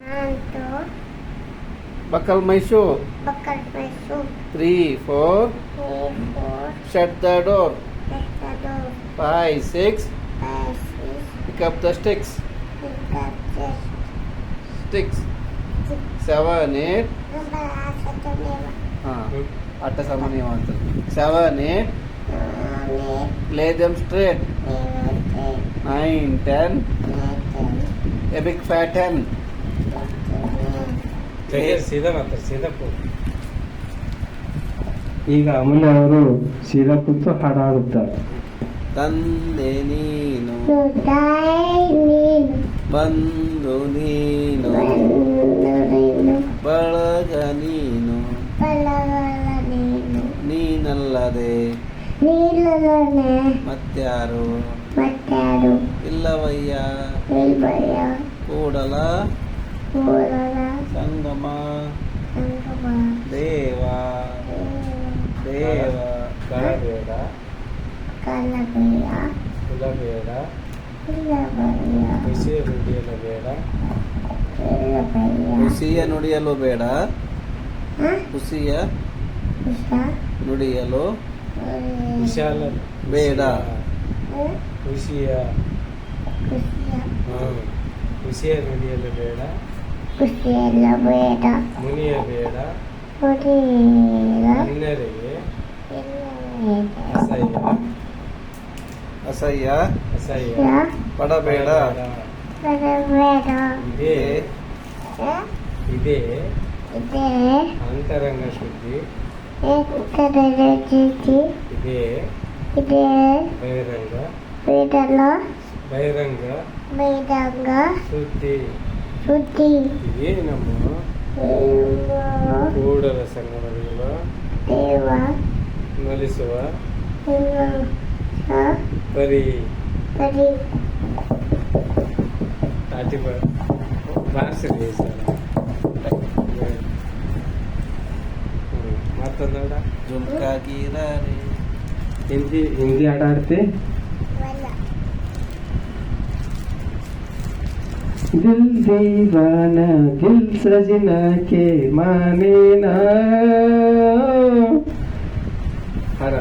Hantu. Buckle my shoe. Buckle my shoe. 3, 4. 3, 4. Shut the door. Shut the door. 5, 6. 5, 6. Pick up the sticks. Pick up the Sticks. 7, 8. number satu lima. ಅಟ್ಟ ಸಾಮಾನ್ಯ ಅಂತ 7, 8. 8. Lay them straight. 9, 10. A big fat hen. ಸೀದಾ ಮಾತ್ರ ಸೀದಾ ಈಗ ಅಮೂಲ್ಯ ಅವರು ಸೀದಾ ಕೂತು ಹಾಡಾಡುತ್ತಾರೆ. ತಂದೆ ನೀನು ಬಂದು ನೀನು ಬಳಗ ನೀನು ನೀನಲ್ಲದೆ ಮತ್ಯಾರು ಇಲ್ಲವಯ್ಯ ಕೂಡಲ ಸಂಗಮ ದೇವ ದೇವ ಕಳಬೇಡ ಕುಲಬೇಡ ಬಿಸಿ ರುಡಿಯಲು ಬೇಡ ಹುಸಿಯ ನುಡಿಯಲು ಬೇಡ ಹುಸಿಯ ನುಡಿಯಲು ವಿಶಾಲ ಬೇಡ ಖುಷಿಯ ಖುಷಿಯ ನುಡಿಯಲು ಬೇಡ ಮುನಿಯ ಬೇಡ ಅನ್ನರಿಗೆ ಅಸಹ್ಯ ಅಸಹ್ಯ ಅಸಹ್ಯ ಪಡಬೇಡ ಇದೇ ಇದೇ ಅಂತರಂಗ ಶುದ್ಧಿ ಇದೇ ಬಹಿರಂಗ ಬಹಿರಂಗ ಸುದ್ದಿ ಇದೇ ನಮ್ಮ ಕೂಡಲ ಸಂಗಮಗಳು ನಲಿಸುವ ಪರಿ ತಾಟಿ ಬಾರಿಸಿರಿ ಸರ್ ಮತ್ತೊಂದೋಡ ಜುಮ್ಕಾಗಿರಾರೆ ಹಿಂದಿ ಆಟ ಆಡ್ತಿ दिल दीवाना दिल सजना के माने ना हर